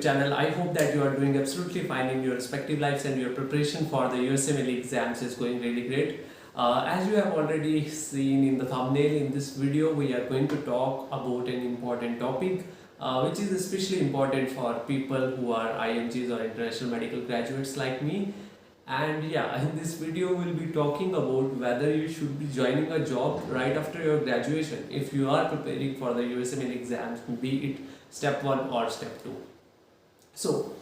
YouTube channel. I hope that you are doing absolutely fine in your respective lives and your preparation for the USMLE exams is going really great. As you have already seen in the thumbnail, in this video we are going to talk about an important topic which is especially important for people who are IMGs or international medical graduates like me. And yeah, in this video we'll be talking about whether you should be joining a job right after your graduation if you are preparing for the USMLE exams, be it step 1 or step 2. So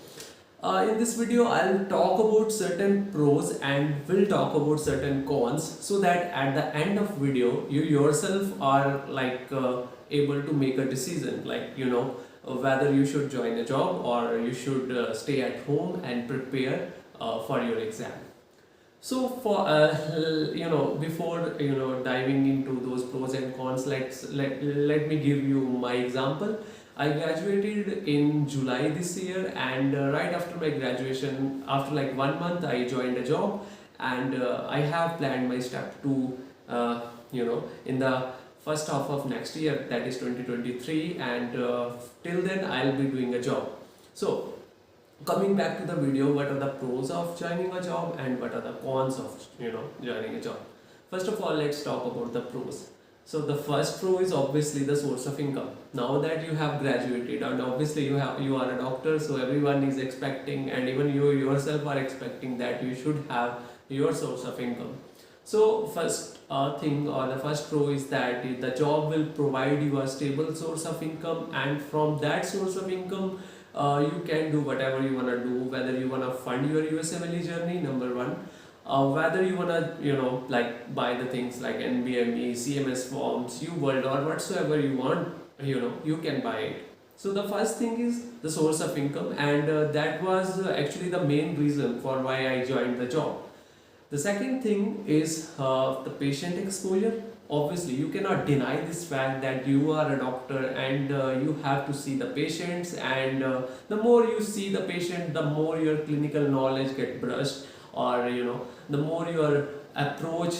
in this video I'll talk about certain pros and will talk about certain cons, so that at the end of video you yourself are able to make a decision, whether you should join a job or you should stay at home and prepare for your exam. So for before diving into those pros and cons, let me give you my example. I graduated in July this year, and right after my graduation, after like 1 month, I joined a job, and I have planned my step to in the first half of next year, that is 2023, and till then I'll be doing a job. So coming back to the video, what are the pros of joining a job and what are the cons of joining a job? First of all, let's talk about the pros. So the first pro is obviously the source of income. Now that you have graduated, and obviously you are a doctor, so everyone is expecting, and even you yourself are expecting, that you should have your source of income. So first thing, or the first pro, is that the job will provide you a stable source of income, and from that source of income you can do whatever you want to do, whether you want to fund your USMLE journey, number one, whether you want to buy the things like NBME, CMS forms, UWorld, or whatsoever you want, you can buy it. So the first thing is the source of income, and that was actually the main reason for why I joined the job. The second thing is the patient exposure. Obviously you cannot deny this fact that you are a doctor and you have to see the patients, and the more you see the patient, the more your clinical knowledge gets brushed, or the more your approach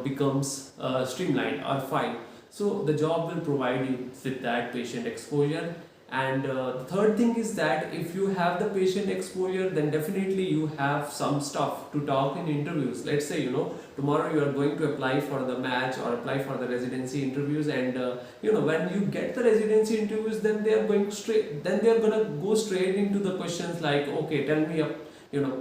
becomes streamlined or fine. So the job will provide you with that patient exposure. And the third thing is that if you have the patient exposure, then definitely you have some stuff to talk in interviews. Let's say tomorrow you are going to apply for the match or apply for the residency interviews, and when you get the residency interviews, then they are going to go straight into the questions like, okay, tell me a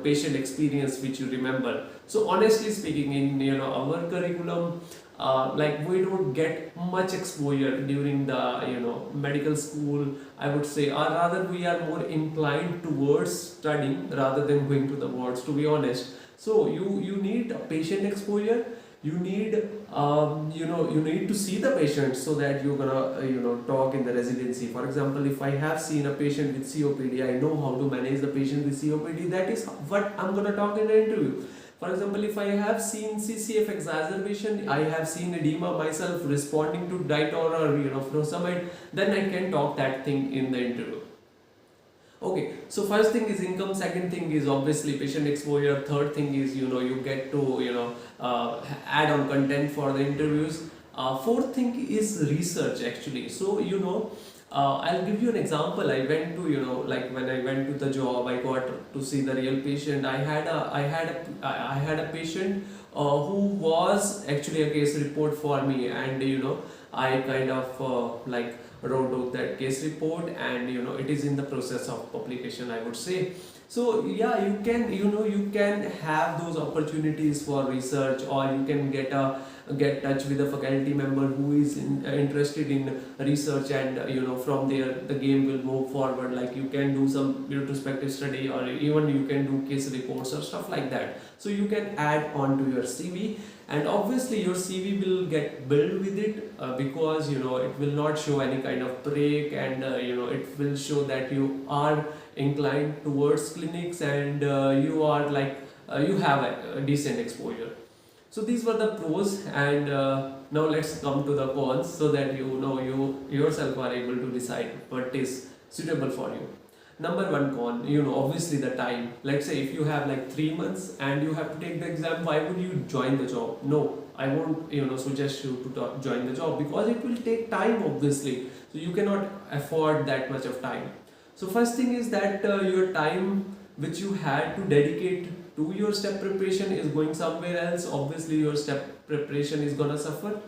patient experience which you remember. So honestly speaking, in our curriculum, we don't get much exposure during the medical school, I would say, or rather we are more inclined towards studying rather than going to the wards, to be honest. So you need a patient exposure. You need you need to see the patient, so that you're gonna talk in the residency. For example, if I have seen a patient with COPD, I know how to manage the patient with COPD. That is what I'm gonna talk in the interview. For example, if I have seen CCF exacerbation, I have seen edema myself responding to Ditor or furosemide, then I can talk that thing in the interview. Okay, so first thing is income, second thing is obviously patient exposure, third thing is you get to add on content for the interviews. Fourth thing is research actually. So I'll give you an example. I went to when I went to the job, I got to see the real patient. I had a patient who was actually a case report for me, and I kind of wrote out that case report, and it is in the process of publication, I would say. So yeah, you can have those opportunities for research, or you can get touch with a faculty member who is interested in research, and from there the game will move forward. Like you can do some retrospective study, or even you can do case reports or stuff like that. So you can add on to your CV, and obviously your CV will get built with it because it will not show any kind of break, and it will show that you are inclined towards clinics, and you are you have a decent exposure. So these were the pros, and now let's come to the cons, so that you yourself are able to decide what is suitable for you. Number one con, obviously the time. Let's say if you have 3 months and you have to take the exam, why would you join the job? No, I won't suggest you to join the job, because it will take time obviously. So you cannot afford that much of time. So first thing is that your time which you had to dedicate to your step preparation is going somewhere else. Obviously your step preparation is gonna suffer.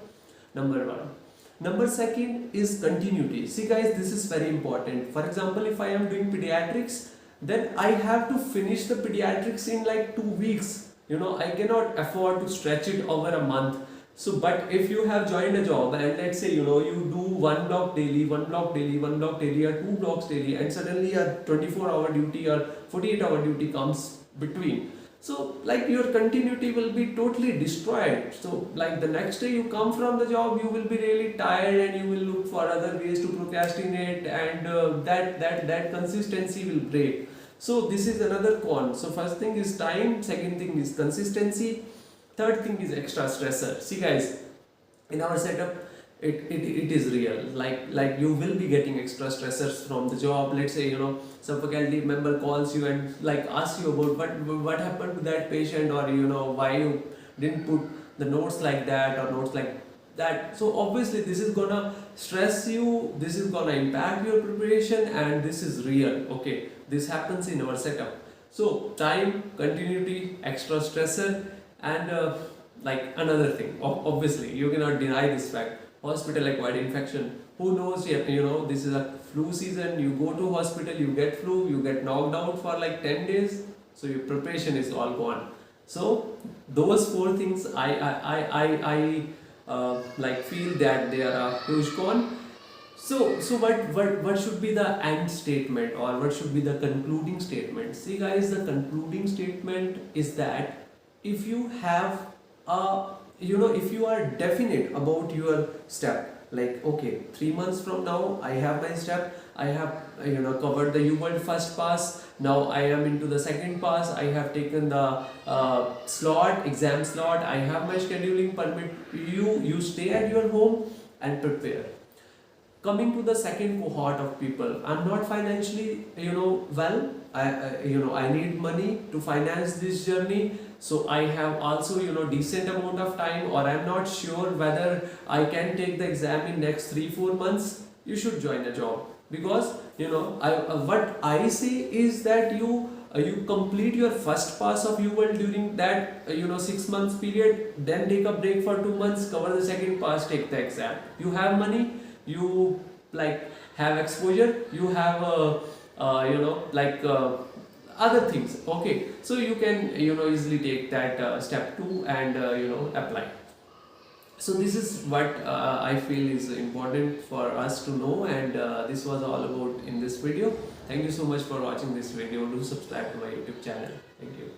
Number one. Number second is continuity. See guys, this is very important. For example, if I am doing pediatrics, then I have to finish the pediatrics in like 2 weeks. I cannot afford to stretch it over a month. So, but if you have joined a job and let's say, you do one block daily, one block daily, one block daily, or 2 blocks daily, and suddenly a 24-hour duty or 48-hour duty comes between. So, like your continuity will be totally destroyed. So, like the next day you come from the job, you will be really tired and you will look for other ways to procrastinate, and that consistency will break. So, this is another con. So, first thing is time, second thing is consistency. Third thing is extra stressor. See guys, in our setup, it is real. Like you will be getting extra stressors from the job. Let's say some faculty member calls you and like asks you about what happened to that patient, or why you didn't put the notes like that or notes like that. So obviously this is gonna stress you. This is gonna impact your preparation, and this is real. Okay, this happens in our setup. So time, continuity, extra stressor. And like another thing, obviously you cannot deny this fact, hospital acquired infection. Who knows, this is a flu season, you go to hospital, you get flu, you get knocked out for like 10 days, so your preparation is all gone. So those four things I like feel that they are a huge con. So what should be the end statement, or what should be the concluding statement? See guys, the concluding statement is that if you have if you are definite about your step, like okay, 3 months from now I have my step, I have covered the UWorld first pass, now I am into the second pass, I have taken the exam slot, I have my scheduling permit, you stay at your home and prepare. Coming to the second cohort of people, I'm not financially well, I need money to finance this journey, so I have also decent amount of time, or I'm not sure whether I can take the exam in next 3-4 months. You should join a job, because what I say is that you complete your first pass of UWorld during that 6 months period, then take a break for 2 months, cover the second pass, take the exam. You have money, you like have exposure, you have other things. Okay, so you can easily take that step 2 and apply. So this is what I feel is important for us to know, and this was all about in this video. Thank you so much for watching this video. Do subscribe to my YouTube channel. Thank you.